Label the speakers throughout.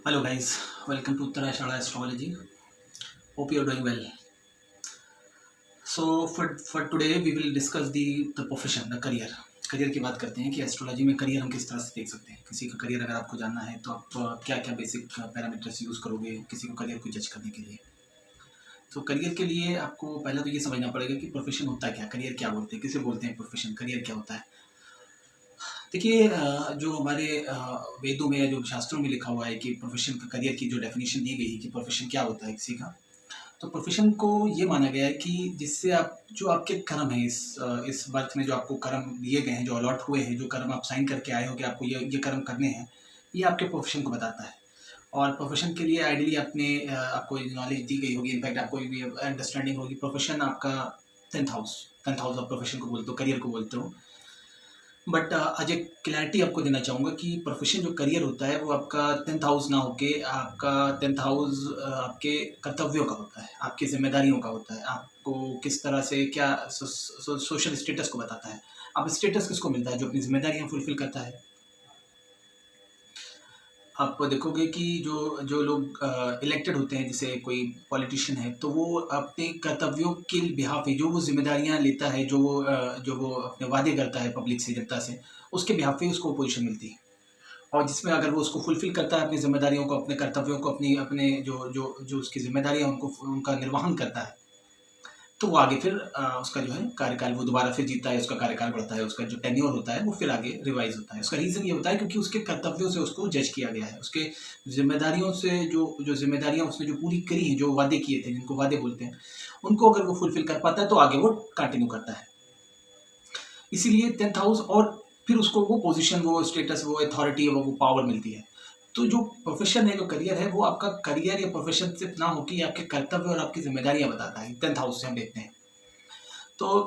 Speaker 1: Hello guys, welcome to Uttarashara Astrology. Hope you are doing well. So for today we will discuss the profession, the career. Career की बात करते हैं कि astrology में career हम किस तरह से देख सकते हैं। किसी का करियर अगर आपको जानना है तो आप क्या क्या बेसिक पैरामीटर्स यूज़ करोगे किसी को करियर को जज करने के लिए। तो करियर के लिए आपको पहले तो ये समझना पड़ेगा कि प्रोफेशन होता क्या, करियर क्या बोलते हैं, किसे बोलते हैं प्रोफेशन, करियर क्या होता है। देखिए जो हमारे वेदों में या जो शास्त्रों में लिखा हुआ है कि प्रोफेशन का, करियर की जो डेफिनेशन दी गई है कि प्रोफेशन क्या होता है किसी का, तो प्रोफेशन को ये माना गया है कि जिससे आप जो आपके कर्म हैं इस बर्थ में जो आपको कर्म दिए गए हैं, जो अलॉट हुए हैं, जो कर्म आप साइन करके आए हो कि आपको ये कर्म करने हैं, ये आपके प्रोफेशन को बताता है। और प्रोफेशन के लिए आइडियली आपको नॉलेज दी गई होगी, इनफैक्ट आपको भी अंडरस्टैंडिंग होगी। प्रोफेशन आपका टेंथ हाउस ऑफ प्रोफेशन को बोलते हो, करियर को बोलते हो। बट आज एक क्लैरिटी आपको देना चाहूँगा कि प्रोफेशन जो करियर होता है वो आपका टेंथ हाउस ना होके आपका टेंथ हाउस आपके कर्तव्यों का होता है, आपकी जिम्मेदारियों का होता है। आपको किस तरह से क्या सोशल स्टेटस को बताता है। अब स्टेटस किसको मिलता है? जो अपनी जिम्मेदारियाँ फुलफिल करता है। आप देखोगे कि जो लोग इलेक्टेड होते हैं, जैसे कोई पॉलिटिशियन है, तो वो अपने कर्तव्यों के बिहाफ पे जो वो जिम्मेदारियां लेता है, जो वो अपने वादे करता है पब्लिक से, जनता से, उसके बिहाफ पे उसको पोजीशन मिलती है। और जिसमें अगर वो उसको फुलफिल करता है, अपनी जिम्मेदारियों को, अपने कर्तव्यों को, अपनी अपने जो जो जो उसकी जिम्मेदारियां उनको उनका निर्वहन करता है, तो वो आगे फिर उसका जो है कार्यकाल, वो दोबारा फिर जीतता है, उसका कार्यकाल बढ़ता है, उसका जो टेन्योर होता है वो फिर आगे रिवाइज होता है। उसका रीज़न ये होता है क्योंकि उसके कर्तव्यों से उसको जज किया गया है, उसके जिम्मेदारियों से जो जो जिम्मेदारियां उसने जो पूरी करी हैं, जो वादे किए थे, जिनको वादे बोलते हैं, उनको अगर वो फुलफिल कर पाता है तो आगे वो कंटिन्यू करता है। इसीलिए टेंथ हाउस, और फिर उसको वो पोजीशन, वो स्टेटस, वो अथॉरिटी, वो पावर मिलती है। तो जो प्रोफेशन है, जो करियर है, वो आपका करियर या प्रोफेशन सिर्फ ना हो कि आपके कर्तव्य और आपकी जिम्मेदारियां बताता है। टेंथ हाउस से हम देखते हैं। तो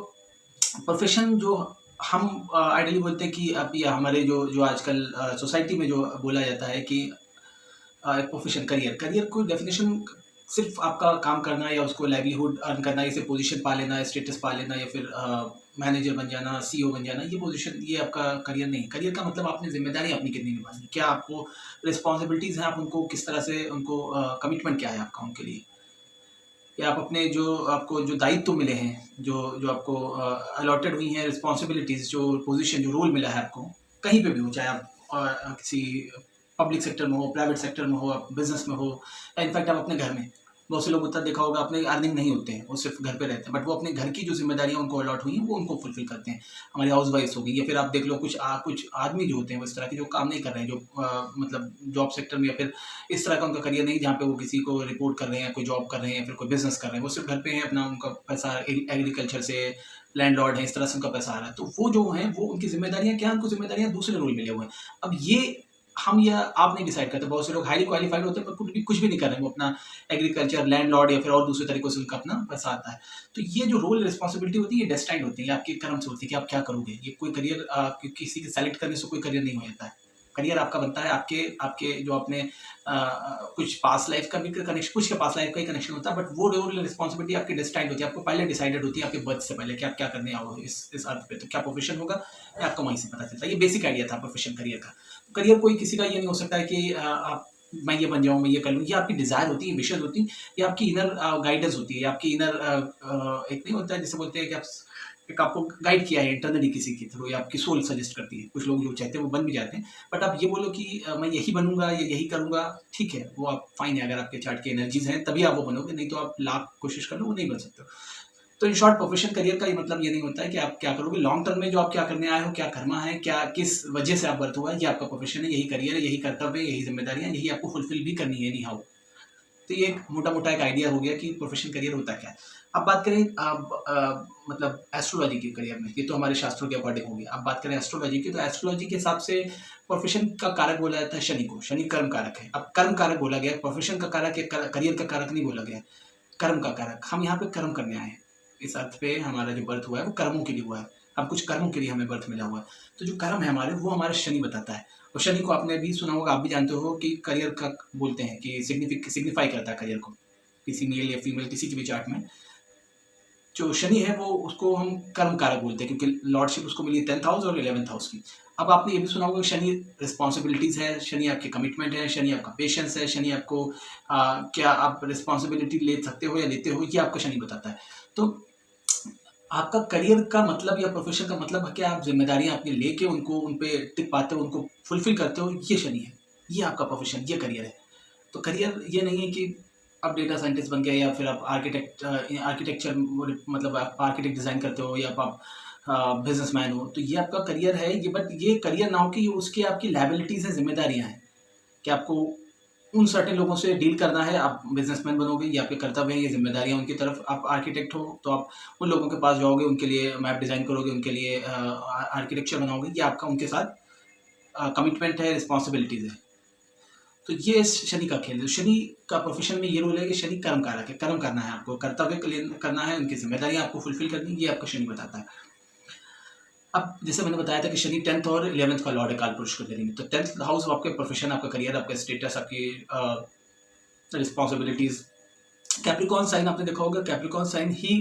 Speaker 1: प्रोफेशन जो हम आइडियली बोलते हैं कि अब ये हमारे जो जो आजकल सोसाइटी में जो बोला जाता है कि एक प्रोफेशन, करियर, करियर को डेफिनेशन सिर्फ आपका काम करना या उसको लाइवलीहुड अर्न करना, इसे पोजीशन पा लेना, स्टेटस पा लेना, या फिर मैनेजर बन जाना, सीईओ बन जाना, ये पोजीशन, ये आपका करियर नहीं। करियर का मतलब आपने जिम्मेदारी अपनी कितनी निभानी, क्या आपको रिस्पॉन्सिबिलिटीज़ हैं, आप उनको किस तरह से, उनको कमिटमेंट क्या है आपका उनके लिए, या आप अपने जो आपको जो दायित्व मिले हैं, जो जो आपको अलॉटेड हुई हैं रिस्पॉन्सिबिलिटीज़, जो पोजीशन, जो रोल मिला है आपको, कहीं पे भी हो, चाहे आप किसी पब्लिक सेक्टर में हो, प्राइवेट सेक्टर में हो, आप बिजनेस में हो, या इनफैक्ट आप अपने घर में। बहुत से लोग उतना देखा होगा, अपने अर्निंग नहीं होते हैं, वो सिर्फ घर पे रहते हैं, बट वो अपने घर की जो जिम्मेदारियां उनको अलॉट हुई हैं वो उनको फुलफिल करते हैं। हमारी हाउस वाइफ्स होगी, या फिर आप देख लो कुछ आदमी जो होते हैं वो इस तरह के जो काम नहीं कर रहे हैं, जो मतलब जॉब सेक्टर में, या फिर इस तरह का उनका करियर नहीं जहाँ पे वो किसी को रिपोर्ट कर रहे हैं, कोई जॉब कर रहे हैं, या फिर कोई बिजनेस कर रहे हैं, वो सिर्फ घर पे हैं, अपना उनका पैसा एग्रीकल्चर से, लैंडलॉर्ड है, इस तरह से उनका पैसा आ रहा है। तो वो जो है, वो उनकी जिम्मेदारियां क्या है, उनको जिम्मेदारियां दूसरे रोल मिले हुए हैं। अब ये हम या आप नहीं डिसाइड करते। बहुत से लोग हाईली क्वालिफाइड होते हैं पर कुछ भी नहीं कर रहे हैं, वो अपना एग्रीकल्चर, लैंडलॉर्ड, या फिर और दूसरे तरीकों से उनका अपना पैसा आता है। तो ये जो रोल रिस्पॉन्सिबिलिटी होती है, ये डेस्टाइन्ड होती है, ये आपके कर्म से होती है कि आप क्या करोगे। ये कोई करियर किसी के सेलेक्ट करने से कोई करियर नहीं हो जाता है। करियर आपका बनता है आपके आपके जो आपने कुछ पास्ट लाइफ का भी कनेक्शन, कुछ के पास्ट लाइफ का ही कनेक्शन होता है, बट वो रोल रिस्पॉन्सिबिलिटी आपकी डिसाइड होती है, आपको पहले डिसाइडेड होती है आपके बर्थ से पहले कि आप क्या करने आओगे इस अर्थ पे, तो क्या प्रोफेशन होगा, ये आपको वहीं से पता चलता है। ये बेसिक आइडिया था प्रोफेशन, करियर का। करियर कोई किसी का ये नहीं हो सकता है कि आप, मैं ये बन जाऊँ, मैं ये कर लूँ। ये आपकी डिज़ायर होती है, विशेज़ होती है, ये आपकी इनर गाइडेंस होती है, आपकी इनर एक नहीं होता है जिसे बोलते हैं कि आप एक आपको गाइड किया है इंटरनली किसी के थ्रू, या आपकी सोल सजेस्ट करती है। कुछ लोग जो चाहते हैं वो बन भी जाते हैं, बट आप ये बोलो कि मैं यही बनूंगा या यही करूंगा, ठीक है, वो आप फाइन है, अगर आपके चार्ट की एनर्जीज हैं तभी आप वो बनोगे, नहीं तो आप लाख कोशिश कर लो वो नहीं बन सकते हो। तो इन शॉर्ट प्रोफेशन, करियर का ये मतलब ये नहीं होता है कि आप क्या करोगे लॉन्ग टर्म में, जो आप क्या करने आए हो, क्या कर्मा है, क्या किस वजह से आप बर्थ हुआ है, ये आपका प्रोफेशन है, यही करियर है, यही कर्तव्य है, यही जिम्मेदारियां, यही आपको फुलफिल भी करनी है, एनी हाउ। तो ये एक मोटा मोटा एक आइडिया हो गया कि प्रोफेशन, करियर होता क्या है। अब बात करें मतलब एस्ट्रोलॉजी के करियर में, ये तो हमारे शास्त्रों के अकॉर्डिंग होगी। अब बात करें एस्ट्रोलॉजी की, तो एस्ट्रोलॉजी के हिसाब से प्रोफेशन का कारक बोला जाता है शनि को। शनि कर्म कारक है। अब कर्म कारक बोला गया, प्रोफेशन का कारक या करियर का कारक नहीं बोला गया, कर्म का कारक। हम यहाँ पे कर्म करने आए हैं, इस अर्थ पे हमारा जो बर्थ हुआ है वो कर्मों के लिए हुआ है। हम कुछ कर्मों के लिए हमें बर्थ मिला हुआ है। तो जो कर्म है हमारे, वो हमारा शनि बताता है। और शनि को आपने भी सुना होगा, आप भी जानते हो कि करियर का बोलते हैं कि सिग्निफाई करता है करियर को, किसी मेल या फीमेल किसी के भी चार्ट में। जो शनि है वो उसको हम कर्म कारक बोलते हैं, क्योंकि लॉर्डशिप उसको मिली 10th हाउस और 11th हाउस की। अब आपने ये भी सुना होगा कि शनि रिस्पॉन्सिबिलिटीज है, शनि आपके कमिटमेंट है, शनि आपका पेशेंस है, शनि आपको क्या आप रिस्पॉन्सिबिलिटी ले सकते हो या लेते हो, ये आपका शनि बताता है। तो आपका करियर का मतलब या प्रोफेशन का मतलब है कि आप जिम्मेदारियां अपनी लेके उनको उन पे टिक पाते हो, उनको फुलफिल करते हो, ये शनि है, ये आपका प्रोफेशन, ये करियर है। तो करियर ये नहीं है कि आप डेटा साइंटिस्ट बन गए या फिर आप आर्किटेक्चर मतलब आप आर्किटेक्ट डिज़ाइन करते हो या आप बिजनेसमैन हो, तो ये आपका करियर है ये। बट ये करियर ना हो कि उसकी आपकी लायबिलिटीज़ हैं, जिम्मेदारियां हैं कि आपको उन सर्टेन लोगों से डील करना है। आप बिजनेसमैन बनोगे, ये आपके कर्तव्य है, ये जिम्मेदारियां उनकी तरफ। आप आर्किटेक्ट हो तो आप उन लोगों के पास जाओगे, उनके लिए मैप डिज़ाइन करोगे, उनके लिए आर्किटेक्चर बनाओगे, ये आपका उनके साथ कमिटमेंट है, रिस्पॉन्सिबिलिटीज़ है। तो ये शनि का खेल है। शनि का प्रोफेशन में ये रोल है कि शनि कर्म कारक है, कर्म करना है आपको, कर्तव्य के लिए करना है, उनकी जिम्मेदारियां आपको फुलफिल करनी, ये आपका शनि बताता है। अब जैसे मैंने बताया था कि शनि 10th और 11th का लॉर्ड है काल पुरुष के में, तो 10th हाउस आपके प्रोफेशन, आपका करियर, आपका स्टेटस, आपकी रिस्पॉन्सिबिलिटीज। कैप्रिकॉन साइन आपने देखा होगा, कैप्रिकॉन साइन ही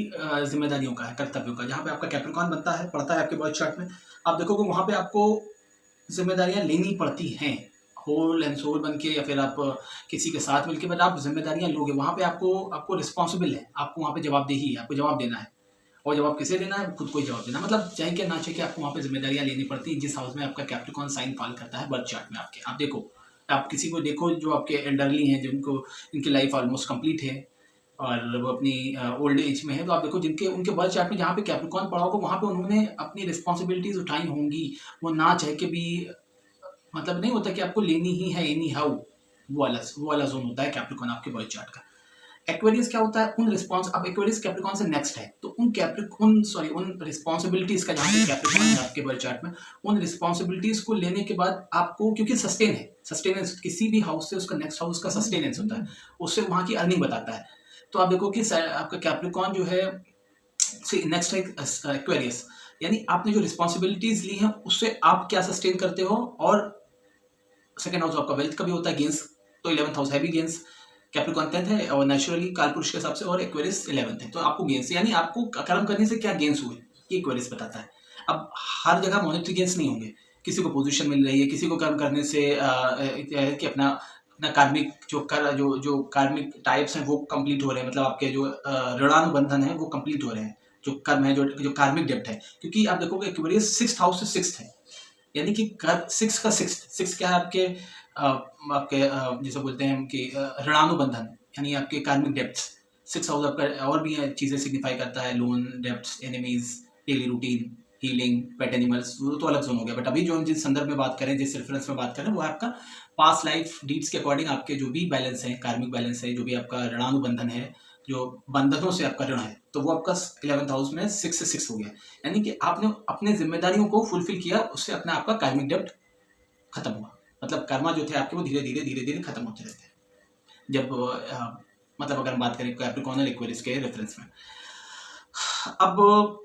Speaker 1: जिम्मेदारियों का है, कर्तव्यों का। जहाँ पे आपका कैप्रिकॉन बनता है, पड़ता है आपके बर्थ चार्ट में, आप देखोगे वहाँ पे आपको जिम्मेदारियां लेनी पड़ती हैं, होल एंड सोल बन के या फिर आप किसी के साथ मिलके, बट आप जिम्मेदारियां लोगे वहाँ पे। आपको आपको रिस्पॉन्सिबल है, आपको वहाँ पे जवाबदेही है, आपको जवाब देना है। और जवाब किसे देना है? खुद को ही जवाब देना है। मतलब चाहे क्या ना चाहे कि आपको वहाँ पे जिम्मेदारियां लेनी पड़ती हैं, जिस हाउस में आपका कैप्रिकॉन साइन फॉल करता है बर्थ चार्ट में आपके। आप देखो, आप किसी को देखो जो आपके एल्डरली हैं, जिनको इनकी लाइफ ऑलमोस्ट कंप्लीट है और वो अपनी ओल्ड एज में है, तो आप देखो जिनके उनके बर्थ चार्ट में जहाँ पे कैप्रिकॉन पड़ा होगा वहाँ पे उन्होंने अपनी रिस्पॉन्सिबिलिटीज उठाई होंगी, वो ना चाह के भी। मतलब नहीं होता कि आपको लेनी ही है एनी हाउ, वो वाला जोन होता है कैप्रिकॉन आपके बर्थ चार्ट का। एक्वेरियस क्या होता है? उन रिस्पॉन्स, अब एक्वेरियस कैप्रिकॉन से नेक्स्ट है, तो उन रिस्पॉन्सिबिलिटीज का, जहाँ पे कैप्रिकॉन है आपके बर्थ चार्ट में, उन रिस्पॉन्सिबिलिटीज को लेने के बाद आपको, क्योंकि सस्टेन है, सस्टेनेंस किसी भी हाउस से उसका नेक्स्ट हाउस का सस्टेनेंस होता है, उससे वहाँ की अर्निंग बताता है। तो आप देखो कि आपका कैप्रिकॉन जो है, नेक्स्ट है एक्वेरियस, यानी आपने जो रिस्पॉन्सिबिलिटीज ली हैं उससे आप क्या सस्टेन करते हो। और सेकंड हाउस आपका वेल्थ का भी होता है, गेंस, तो 11th हाउस है भी गेंस। कैप्रिकॉन 10th है और नेचुरली कालपुरुष के हिसाब से, और एक्वेरियस 11th है, तो आपको गेंस, यानी आपको कर्म करने से क्या गेंस हुए, ये एक्वेरियस बताता है। अब हर जगह मॉनेटरी गेंस नहीं होंगे, किसी को पोजीशन मिल रही है, किसी को कर्म करने से कि अपना अपना कार्मिक जो कार्मिक टाइप्स हैं वो कंप्लीट हो रहे हैं, मतलब आपके जो ऋणानुबंधन है वो कंप्लीट हो रहे हैं, जो कर्म है, जो कार्मिक डेप्ट है। क्योंकि आप देखोगे एक्वेरियस 6th हाउस से 6th है, यानी कि 6 का 6 क्या है आपके जैसे बोलते हैं कि ऋणानुबंधन, यानी आपके कार्मिक डेप्थ। 6 हाउस आपका और भी चीज़ें सिग्निफाई करता है, loan, depth, enemies, daily routine, healing, pet animals, वो तो अलग जोन हो गया। बट अभी जो हम जिस संदर्भ में बात करें, जिस रेफरेंस में बात करें, वो आपका पास्ट लाइफ डीड्स के अकॉर्डिंग आपके जो भी बैलेंस है, कार्मिक बैलेंस है, जो भी आपका ऋणानुबंधन है, जो बंधनों से आपका ऋण है, तो वो आपका 11th हाउस में 6 से 6 हो गया। यानी कि आपने अपने जिम्मेदारियों को फुलफिल किया, उससे अपना आपका कार्मिक डेप्ट खत्म हुआ। मतलब कर्मा जो थे आपके वो धीरे धीरे धीरे धीरे खत्म होते रहते हैं, जब मतलब अगर हम बात करें कैप्रिकॉन और एक्वेरियस के रेफरेंस में। अब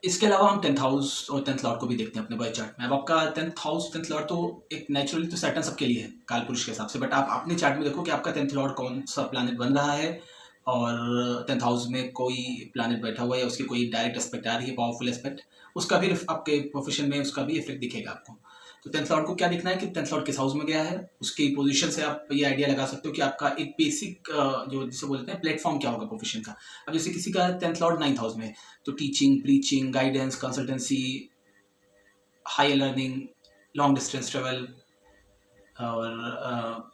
Speaker 1: इसके अलावा हम 10th हाउस और 10th लॉर्ड को भी देखते हैं अपने बर्थ चार्ट में। अब आपका 10th हाउस 10th लॉर्ड तो एक नेचुरली तो सैटर्न सबके लिए है काल पुरुष के हिसाब से, बट आप अपने चार्ट में देखो कि आपका 10th लॉर्ड कौन सा प्लैनेट बन रहा है, और 10th हाउस में कोई प्लैनेट बैठा हुआ है, उसकी कोई डायरेक्ट एस्पेक्ट आ रही है, पावरफुल एस्पेक्ट, उसका भी आपके प्रोफेशन में उसका भी इफेक्ट दिखेगा आपको। तो 10th लॉर्ड को क्या देखना है कि 10th लॉर्ड किस हाउस में गया है, उसकी पोजीशन से आप ये आइडिया लगा सकते हो कि आपका एक बेसिक जो जिसे बोलते हैं प्लेटफॉर्म क्या होगा प्रोफेशन का। अब जैसे किसी का 10th लॉर्ड 9th हाउस में, तो teaching, preaching, guidance, consultancy, high learning, long distance travel, और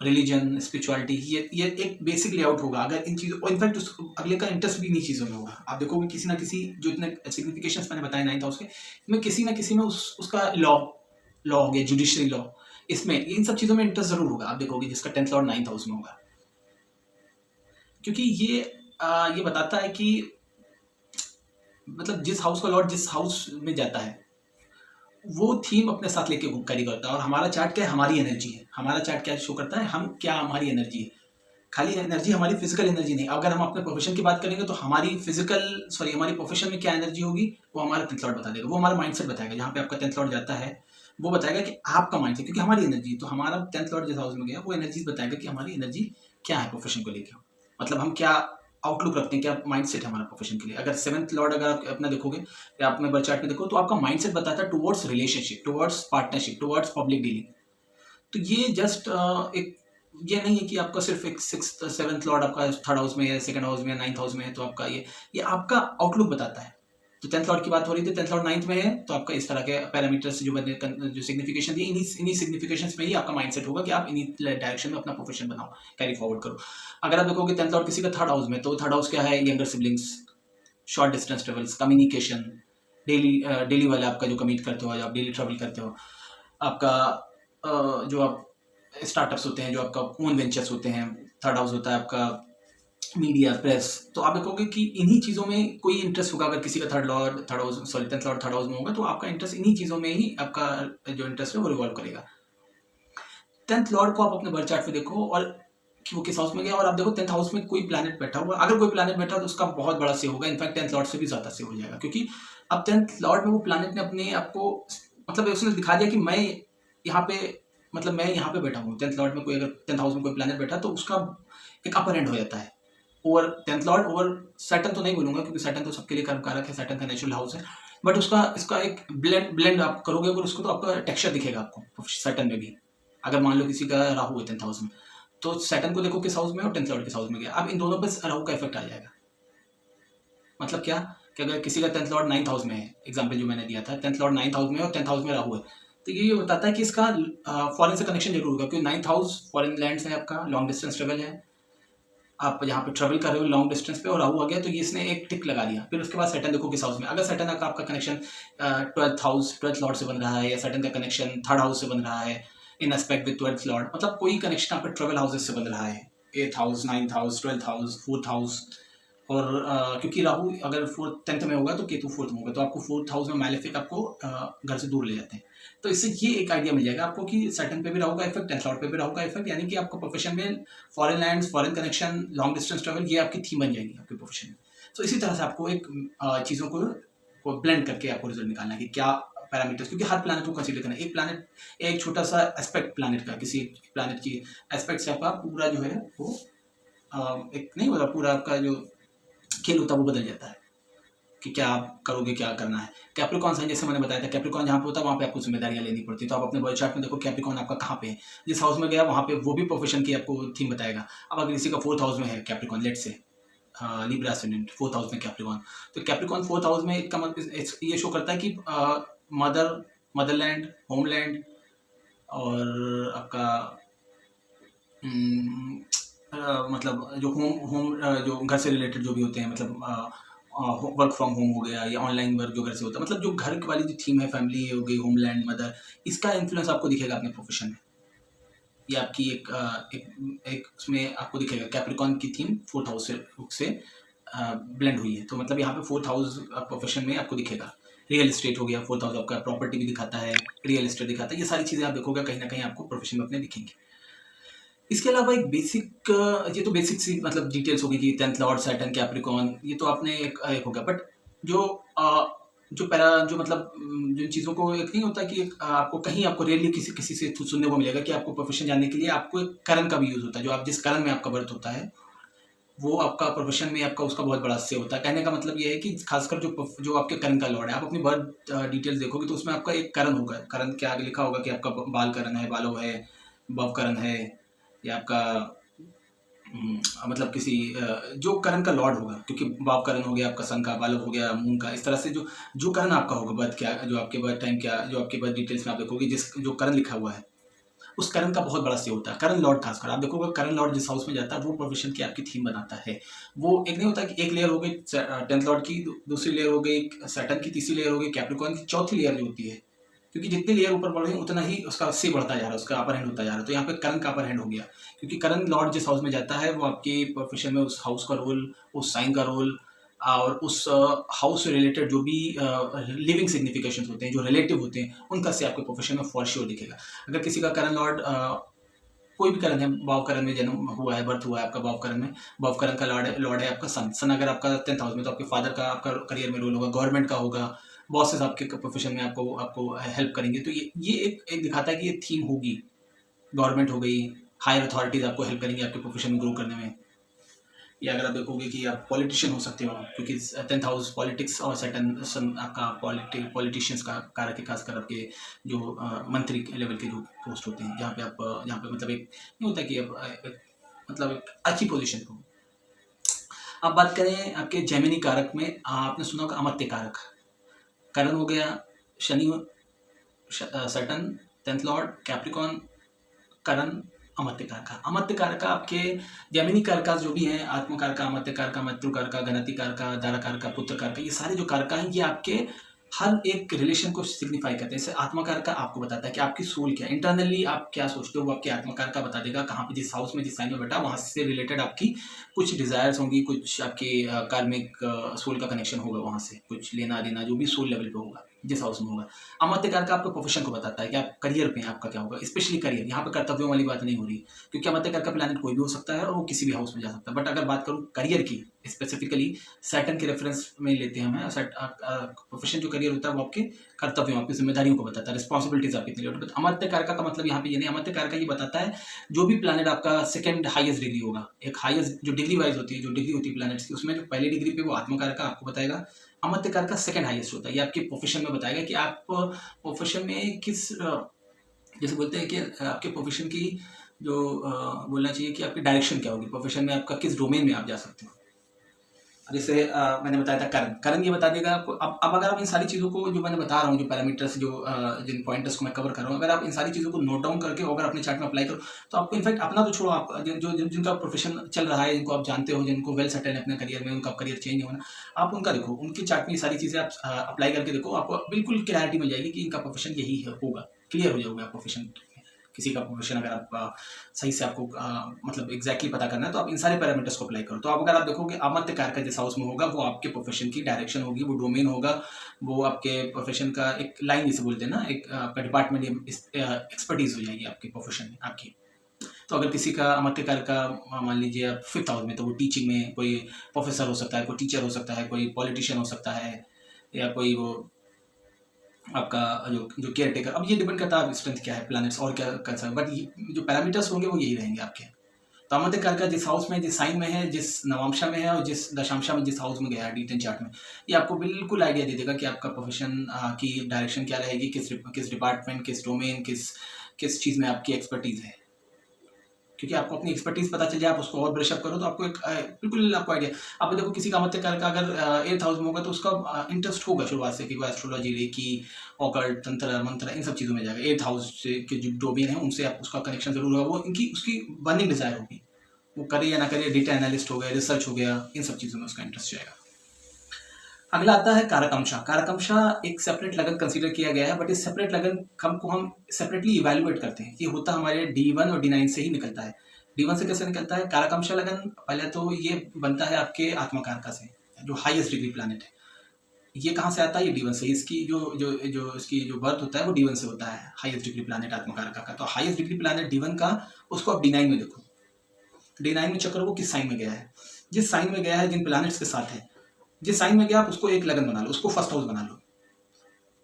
Speaker 1: रिलीजन, स्पिरिचुअलिटी, ये एक बेसिक लेआउट होगा। अगर इन चीज़ों, और इनफैक्ट अगले का इंटरेस्ट भी इन्हीं चीज़ों में होगा। आप देखोगे किसी ना किसी, जो इतने सिग्निफिकेशंस मैंने बताए 9th हाउस के, में किसी ना किसी में उसका लॉ हो गया, जुडिशरी लॉ, इसमें इन सब चीज़ों में इंटरेस्ट जरूर होगा। आप देखोगे जिसका 10th लॉर्ड 9th हाउस में होगा, क्योंकि ये बताता है कि मतलब जिस हाउस का लॉर्ड जिस हाउस में जाता है वो थीम अपने साथ लेके कैरी करता है। और हमारा चार्ट क्या है? हमारी एनर्जी है। हमारा चार्ट क्या शो करता है? हम क्या, हमारी एनर्जी है, खाली एनर्जी, हमारी फिजिकल एनर्जी नहीं। अगर हम अपने प्रोफेशन की बात करेंगे तो हमारी हमारी प्रोफेशन में क्या एनर्जी होगी वो हमारा 10th लॉर्ड बता देगा, वो हमारा माइंडसेट बताएगा। जहाँ पे आपका 10th लॉर्ड जाता है वो बताएगा कि आपका माइंडसेट, क्योंकि हमारी एनर्जी, तो हमारा 10th लॉर्ड जिस हाउस में गया वो एनर्जी बताएगा कि हमारी एनर्जी क्या है प्रोफेशन को लेकर। मतलब हम क्या आउटलुक रखते हैं, क्या माइंडसेट है हमारा प्रोफेशन के लिए। अगर सेवंथ लॉर्ड अगर आप अपना देखोगे या अपने बर्थ चार्ट में देखो तो आपका माइंडसेट बताता है towards relationship, towards partnership, towards public dealing. तो ये जस्ट एक ये नहीं है कि आपका सिर्फ एक सिक्स सेवंथ लॉर्ड आपका थर्ड हाउस में है, सेकंड हाउस में है, नाइन्थ हाउस में है, तो आपका ये आपका आउटलुक बताता है। तो टेंथ लॉर्ड की बात हो रही थी, टेंथ लॉर्ड नाइन्थ में है, तो आपका इस तरह के पैरामीटर्स जो मैंने जो सिग्निफिकेशन दी, इन्हीं सिग्निफिकेशन में ही आपका माइंडसेट होगा कि आप इन्हीं डायरेक्शन में अपना प्रोफेशन बनाओ, कैरी फॉरवर्ड करो। अगर आप देखोगे टेंथ लॉर्ड किसी का थर्ड हाउस में, तो थर्ड हाउस क्या है, younger siblings, short distance travels, communication, daily वाला आपका जो कम्यूट करते हो, आप डेली ट्रेवल करते हो, आपका जो आप स्टार्टअप्स होते हैं, जो आपका ओन वेंचर्स होते हैं, थर्ड हाउस होता है आपका मीडिया, प्रेस। तो आप देखोगे कि इन्हीं चीज़ों में कोई इंटरेस्ट होगा। अगर किसी का टेंथ लॉर्ड थर्ड हाउस में होगा, तो आपका इंटरेस्ट इन्हीं चीज़ों में ही आपका जो इंटरेस्ट है वो रिवॉल्व करेगा। टेंथ लॉर्ड को आप अपने बर्थ चार्ट में देखो और कि वो किस हाउस में गया, और आप देखो टेंथ हाउस में कोई प्लैनेट बैठा हुआ, अगर कोई प्लैनेट बैठा तो उसका बहुत बड़ा से होगा, इनफैक्ट टेंथ लॉर्ड से भी ज़्यादा से हो जाएगा, क्योंकि अब टेंथ लॉर्ड में वो प्लैनेट ने अपने आपको मतलब उसने दिखा दिया कि मैं यहाँ पे मतलब मैं यहाँ पे बैठा हूँ। टेंथ लॉर्ड में कोई अगर टेंथ हाउस में कोई प्लैनेट बैठा तो उसका एक अपर एंड हो जाता है over tenth Lord, over Saturn तो नहीं बोलूंगा क्योंकि सैटर्न तो सबके लिए कर्म कारक है, सैटर्न का नेचुरल हाउस है, बट उसका इसका एक ब्लेंड आप करोगे अगर उसको, तो आपका टेक्सचर दिखेगा आपको सैटर्न में भी। अगर मान लो किसी का राहु है टेंथ हाउस में, तो सैटर्न को देखो किस हाउस में और टेंथ लॉर्ड किस हाउस में गया, अब इन दोनों पर राहु का इफेक्ट आ जाएगा। मतलब क्या कि अगर किसी का टेंथ लॉर्ड नाइन्थ हाउस में है, एग्जाम्पल जो मैंने दिया था, टेंथ लॉर्ड नाइन्थ हाउस में और टेंथ हाउस में राहु है, तो ये बताता है कि इसका फॉरेन से कनेक्शन जरूर होगा, क्योंकि नाइन्थ हाउस फॉरेन लैंड्स है, आपका लॉन्ग डिस्टेंस ट्रेवल है, आप यहाँ पे ट्रेवल कर रहे हो लॉन्ग डिस्टेंस पे, और राहु आ गया तो ये इसने एक टिक लगा दिया। फिर उसके बाद सैटर्न देखो किस हाउस में, अगर सैटर्न का आपका कनेक्शन ट्वेल्थ लॉर्ड से बन रहा है, या सैटर्न का कनेक्शन थर्ड हाउस से बन रहा है इन एस्पेक्ट विद ट्वेल्थ लॉर्ड, मतलब कोई कनेक्शन आपका ट्रेवल हाउसेस से बन रहा है, एथ house, ninth house, twelfth house, fourth house, और क्योंकि राहु अगर फोर्थ टेंथ में होगा तो केतु फोर्थ में होगा, तो आपको फोर्थ हाउस में मैलेफिक आपको घर से दूर ले जाते हैं। तो इससे ये एक आइडिया मिल जाएगा आपको कि सैटर्न पे भी राहु का इफेक्ट, टेंथ लॉर्ड पे भी राहु का इफेक्ट, यानी कि आपका प्रोफेशन में foreign lands, foreign connection, long distance travel, ये आपकी थीम बन जाएगी आपके प्रोफेशन में। तो इसी तरह से आपको एक चीज़ों को ब्लेंड करके आपको रिजल्ट निकालना है कि क्या पैरामीटर्स, क्योंकि हर प्लैनेट को कंसीडर करना है। एक प्लैनेट, एक छोटा सा एस्पेक्ट प्लैनेट का, किसी प्लैनेट की एस्पेक्ट से आपका पूरा जो है वो एक नहीं होता, पूरा आपका जो खेल होता है वो बदल जाता है कि क्या आप करोगे, क्या करना है। कैप्रिकॉन साइन जैसे मैंने बताया था, कैप्रिकॉन जहाँ पे होता है वहाँ पे आपको जिम्मेदारियाँ लेनी पड़ती है। तो आप अपने बर्थ चार्ट में देखो कैप्रिकॉन आपका कहाँ पे है, जिस हाउस में गया वहाँ पे वो भी प्रोफेशन की आपको थीम बताएगा। अब अगर किसी का फोर्थ हाउस में है कैप्रिकॉन, लेट से लिब्रा एसेंडेंट, फोर्थ हाउस में कैप्रिकॉन, तो कैप्रिकॉन फोर्थ हाउस में इसका मतलब ये शो करता है कि मदरलैंड, होमलैंड, और आपका मतलब जो होम जो घर से रिलेटेड जो भी होते हैं, मतलब वर्क फ्रॉम होम हो गया या ऑनलाइन वर्क जो घर से होता है, मतलब जो घर वाली जो थीम है, फैमिली हो गई, होमलैंड, मदर, इसका इन्फ्लुएंस आपको दिखेगा अपने प्रोफेशन में। ये आपकी एक उसमें आपको दिखेगा कैप्रिकॉन की थीम फोर्थ हाउस से ब्लेंड हुई है। तो मतलब यहाँ पे फोर्थ हाउस प्रोफेशन में आपको दिखेगा। रियल एस्टेट हो गया, फोर्थ हाउस आपका प्रॉपर्टी भी दिखाता है, रियल एस्टेट दिखाता है, ये सारी चीज़ें आप देखोगे कहीं ना कहीं आपको प्रोफेशन में अपने दिखेंगे। इसके अलावा एक बेसिक, ये तो बेसिक सी मतलब डिटेल्स होगी कि टेंथ लॉर्ड, सैटर्न, कैप्रिकॉन, ये तो आपने एक हो गया। बट जो जो मतलब जिन चीज़ों को एक नहीं होता कि आपको कहीं आपको रेयरली किसी से सुनने को मिलेगा कि आपको प्रोफेशन जानने के लिए आपको एक करण का भी यूज़ होता है। जो आप जिस करण में आपका बर्थ होता है वो आपका प्रोफेशन में आपका उसका बहुत बड़ा से होता है। कहने का मतलब ये है कि खासकर जो आपके करण का लॉर्ड है, आप अपनी बर्थ डिटेल्स देखोगे तो उसमें आपका एक करण होगा। करण क्या आगे लिखा होगा कि आपका बाल करण है, बालो है, भव करण है, या आपका मतलब किसी जो करण का लॉर्ड होगा, क्योंकि बाप करण हो गया आपका सन का, बालव हो गया मून का, इस तरह से जो करण आपका होगा बर्थ क्या, जो आपके बर्थ टाइम क्या, जो आपके बर्थ डिटेल्स में आप देखोगे जिस जो करण लिखा हुआ है उस करण का बहुत बड़ा से होता है। करण लॉर्ड खासकर आप देखोगे, करण लॉर्ड जिस हाउस में जाता है वो प्रोफेशन की आपकी थीम बनाता है। वो एक नहीं होता कि एक लेयर हो गई टेंथ लॉर्ड की, दूसरी लेयर हो गई सैटर्न की, तीसरी लेयर हो गई कैप्रिकॉर्न की, चौथी लेयर जो होती है, क्योंकि जितनी लेयर ऊपर बढ़ रही है उतना ही उसका सी बढ़ता जा रहा है, उसका अपर हैंड होता जा रहा है। तो यहाँ पे करण का अपर हैंड हो गया, क्योंकि करण लॉर्ड जिस हाउस में जाता है वो आपके प्रोफेशन में उस हाउस का रोल, उस साइन का रोल, और उस हाउस से रिलेटेड जो भी लिविंग सिग्निफिकेशंस होते हैं, जो रिलेटिव होते हैं, उनका से आपके प्रोफेशन में फॉर श्योर दिखेगा। अगर किसी का करण लॉर्ड कोई भी करण है, भाव करण में जन्म हुआ है, बर्थ हुआ है आपका भाव करण में, भाव करण का लॉर्ड है आपका सन अगर आपका टेंथ हाउस में, तो आपके फादर का आपका करियर में रोल होगा, गवर्नमेंट का होगा, बॉसेस आपके प्रोफेशन में आपको हेल्प करेंगे। तो ये एक दिखाता है कि ये थीम होगी। गवर्नमेंट हो गई, हायर अथॉरिटीज आपको हेल्प करेंगे आपके प्रोफेशन में ग्रो करने में, या अगर आप देखोगे कि आप पॉलिटिशियन हो सकते हो, क्योंकि 10th हाउस पॉलिटिक्स और सैटर्न आपका पॉलिटिशियंस का कारक है, खासकर आपके जो मंत्री लेवल के जो पोस्ट होते हैं, जहाँ पे आप जहाँ पे मतलब एक नहीं होता कि मतलब एक अच्छी पोजीशन हो। अब बात करें आपके जेमिनी कारक में, आपने सुना होगा अमत्य कारक। करण हो गया Shani, Saturn 10th lord, Capricorn, करण, अमत्य कारका। अमत्य कारका आपके जेमिनी कारका जो भी हैं, आत्म कारका, अमत्य कारका, मृत्यु कारका, गणति कारका, दारा कारका, पुत्र कारका, ये सारे जो कारका हैं ये आपके हर एक रिलेशन को सिग्निफाई करते हैं। जैसे आत्मकार का आपको बताता है कि आपकी सोल क्या है, इंटरनली आप क्या सोचते हो, वो आपके आत्मकार का बता देगा। कहाँ पे, जिस हाउस में, जिस साइन में बैठा, वहाँ से रिलेटेड आपकी कुछ डिजायर्स होंगी, कुछ आपके कार्मिक सोल का कनेक्शन होगा, वहाँ से कुछ लेना देना जो भी सोल लेवल पे होगा, जिस हाउस में होगा। अमत्यकार का आपके प्रोफेशन को बताता है कि आप करियर पे हैं, आपका क्या होगा, स्पेशली करियर। यहाँ पे कर्तव्यों वाली बात नहीं हो रही, क्योंकि अमत्यकार का प्लैनेट कोई भी हो सकता है और वो किसी भी हाउस में जा सकता है। बट अगर बात करूँ करियर की, स्पेसिफिकली सैटर्न के रेफरेंस में लेते हैं हमें। प्रोफेशन जो करियर होता है वो आपके कर्तव्यों, आपकी जिम्मेदारियों को बताता है, रिस्पॉन्सिबिलिटीज आपकी कितनी होती है। अमर्त्य कारका का मतलब यहाँ पे ये नहीं, अमर्त्य कारका ये बताता है जो भी प्लैनेट आपका सेकंड हाईएस्ट डिग्री होगा, एक हाईएस्ट जो डिग्री वाइज होती है, जो डिग्री होती है प्लैनेट्स की, उसमें जो पहली डिग्री पे वो आत्मकारक आपको बताएगा। अमर्त्य कारका सेकंड हाईएस्ट होता है, ये आपके प्रोफेशन में बताएगा कि आप प्रोफेशन में किस जैसे बोलते हैं कि आपके प्रोफेशन की जो बोलना चाहिए कि आपकी डायरेक्शन क्या होगी, प्रोफेशन में आपका किस डोमेन में आप जा सकते हो। जैसे मैंने बताया था करण ये बता देगा आपको। अब अगर आप इन सारी चीज़ों को जो मैंने बता रहा हूँ, जो पैरामीटर्स, जो जिन पॉइंटर्स को मैं कवर कर रहा हूँ, अगर आप इन सारी चीज़ों को नोट डाउन करके अगर अपने चार्ट में अप्लाई करो, तो आपको इनफैक्ट अपना तो छोड़ो, आप जिनका प्रोफेशन चल रहा है, जिनको आप जानते हो, जिनको वेल सेटल है अपने करियर में, उनका करियर चेंज होना, आप उनका देखो, उनके चार्ट में ये सारी चीज़ें आप अप्लाई करके देखो, आपको बिल्कुल क्लैरिटी मिल जाएगी कि इनका प्रोफेशन यही होगा, क्लियर हो जाओगे आप प्रोफेशन। किसी का प्रोफेशन अगर आप सही से आपको मतलब एग्जैक्टली पता करना है, तो आप इन सारे पैरामीटर्स को अप्लाई करो। तो आप अगर आप देखोगे अमर्त्य कारक जिस हाउस में होगा, वो आपके प्रोफेशन की डायरेक्शन होगी, वो डोमेन होगा, वो आपके प्रोफेशन का एक लाइन जिसे बोलते हैं ना, एक आपका डिपार्टमेंट एक्सपर्टीज हो जाएगी आपके प्रोफेशन में आपकी। तो अगर किसी का अमर्त्य कारक का मान लीजिए आप 5th हाउस में, तो वो टीचिंग में कोई प्रोफेसर हो सकता है, कोई टीचर हो सकता है, कोई पॉलिटिशियन हो सकता है, या कोई वो आपका जो केयर टेकर। अब ये डिपेंड करता है आप स्ट्रेंथ क्या है प्लैनेट्स और क्या कर सकते हैं, बट जो पैरामीटर्स होंगे वो यही रहेंगे आपके। तो अमर्त्य कारक का जिस हाउस में, जिस साइन में है, जिस नवांशा में है और जिस दशांशा में, जिस हाउस में गया है D10 चार्ट में, ये आपको बिल्कुल आइडिया दे देगा कि आपका प्रोफेशन की डायरेक्शन क्या रहेगी, किस डिपार्टमेंट, किस डोमेन, किस चीज़ में आपकी एक्सपर्टीज है। क्योंकि आपको अपनी एक्सपर्टीज पता चल जाए, आप उसको और ब्रशअप करो, तो आपको एक बिल्कुल आपको आइडिया। अब देखो किसी का अमर्त्य कारक अगर 8th हाउस में होगा, तो उसका इंटरेस्ट होगा शुरुआत से कि वो एस्ट्रोलॉजी, रेकी, ऑकल्ट, तंत्र मंत्र, इन सब चीज़ों में जाएगा। 8th हाउस के जो डोमेन है उनसे आप उसका कनेक्शन जरूर होगा, वो इनकी उसकी बर्निंग डिजायर होगी, वो करे या ना करे, डेटा एनालिस्ट हो गया, रिसर्च हो गया, इन सब चीज़ों में उसका इंटरेस्ट जाएगा। अगला आता है कारकंशा। कारकंशा एक सेपरेट लगन कंसीडर किया गया है, बट इस सेपरेट लगन कम को हम सेपरेटली इवैल्यूएट करते हैं। ये होता हमारे D1 और D9 से ही निकलता है। D1 से कैसे निकलता है? कारकंशा लगन पहले तो ये बनता है आपके आत्मकारका से, जो हाईएस्ट डिग्री प्लैनेट है। ये कहाँ से आता है? ये D1 से। इसकी जो जो जो इसकी जो बर्थ होता है वो D1 से होता है, हाईएस्ट डिग्री प्लैनेट आत्मकारका का। तो हाईएस्ट डिग्री प्लैनेट D1 का, उसको आप D9 में देखो। D9 में चक्र वो किस साइन में गया है, जिस साइन में गया है, जिन प्लैनेट्स के साथ है, जिस साइन में गया आप उसको एक लगन बना लो, उसको फर्स्ट हाउस बना लो।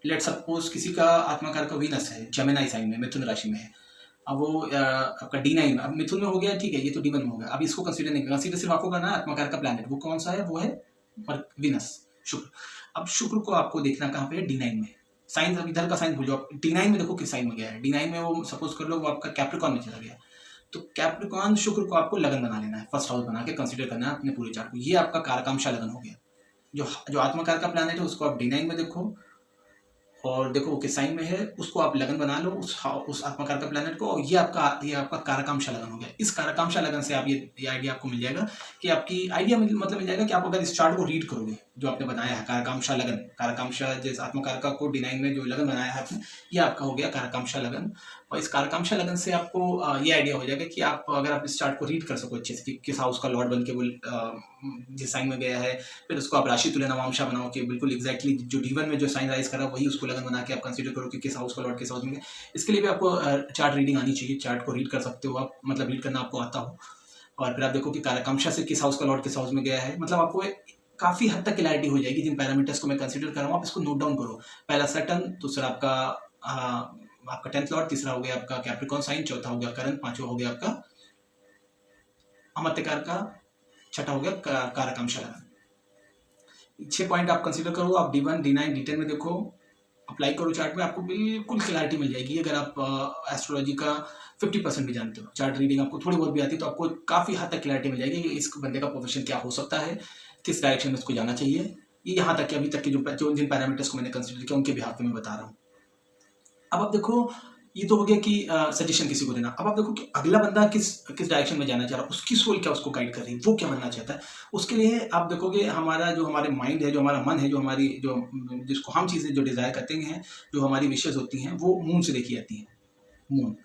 Speaker 1: लेट सपोज किसी का आत्माकार का वीनस है जेमिनी साइन में, मिथुन राशि में है। अब वो आपका D9 अब मिथुन में हो गया, ठीक है, ये तो D1 में हो गया। अब इसको कंसीडर नहीं करना, कंसीडर सिर्फ आपको करना है आत्माकार का प्लैनेट। वो कौन सा है? वो है वीनस, शुक्र। अब शुक्र को आपको देखना कहाँ पे है? D9 में। साइन, अब इधर का साइन भूल जाओ, D9 में देखो किस साइन में गया है। D9 में वो सपोज कर लो वो आपका कैप्रिकॉन में चला गया, तो कैप्रिकॉन शुक्र को आपको लगन बना लेना है, फर्स्ट हाउस बना के कंसीडर करना है अपने पूरे चार्ट को। ये आपका कारकांशा लगन हो गया। जो आत्मकार का प्लैनेट है उसको आप D9 में देखो, और देखो वो किस साइन में है, उसको आप लगन बना लो उस आत्मकार का प्लैनेट को, और ये आपका कारकांशा लगन हो गया। इस कारकांशा लगन से आप ये आइडिया आपको मिल जाएगा कि आपकी आइडिया मतलब मिल जाएगा कि आप अगर इस चार्ट को रीड करोगे, जो आपने बनाया है कारकांशा लगन, कारकांशा जिस आत्मकारका को D9 में जो लगन बनाया है आपने, ये आपका हो गया कारकांशा लगन। और इस कारकांशा लगन से आपको ये आइडिया हो जाएगा कि आप अगर आप इस चार्ट को रीड कर सको अच्छे से, किस हाउस का लॉर्ड बन के वो जिस साइन में गया है, फिर उसको आप राशि तुल्य नवांशा बनाओ कि बिल्कुल एग्जैक्टली जो D1 में जो साइन राइज करा वही उसको लगन बना के आप कंसीडर करो कि किस हाउस का लॉर्ड किस हाउस में गया। इसके लिए भी आपको चार्ट रीडिंग आनी चाहिए, चार्ट को रीड कर सकते हो आप, मतलब रीड करना आपको आता हो, और फिर आप देखो कि कारकांशा से किस हाउस का लॉर्ड किस हाउस में गया है। मतलब आपको काफ़ी हद तक क्लैरिटी हो जाएगी जिन पैरामीटर्स को मैं कंसीडर कर रहा हूँ। आप इसको नोट डाउन करो। पहला सैटर्न, दूसरा आपका 10th लॉर्ड, तीसरा हो गया आपका कैप्रिकॉन साइन, चौथा हो गया करण, पांचवा हो गया आपका अमर्त्य कारका, छठा हो गया कारकमशा लगन। 6 पॉइंट आप कंसीडर करो, आप D1 D9 D10 में देखो, अप्लाई करो चार्ट में, आपको बिल्कुल क्लैरिटी मिल जाएगी। अगर आप एस्ट्रोलॉजी का 50% भी जानते हो, चार्ट रीडिंग आपको थोड़ी बहुत भी आती है, तो आपको काफ़ी हद तक क्लैरिटी मिल जाएगी कि इस बंदे का प्रोफेशन क्या हो सकता है, किस डायरेक्शन में उसको जाना चाहिए। ये यहाँ तक कि अभी तक के जो जिन पैरामीटर्स को मैंने कंसिडर किया उनके बिहाफ पे मैं बता रहा हूँ। अब आप देखो, ये तो हो गया कि सजेशन किसी को देना। अब आप देखो कि अगला बंदा किस किस डायरेक्शन में जाना चाह रहा है, उसकी सोल क्या उसको गाइड कर रही है, वो क्या बनना चाहता है। उसके लिए आप देखोगे हमारे माइंड है, जो हमारा मन है, जो हमारी जो जिसको हम चीज़ें जो डिज़ायर करते हैं, जो हमारी विशेज़ होती हैं, वो मून से देखी जाती हैं। मून,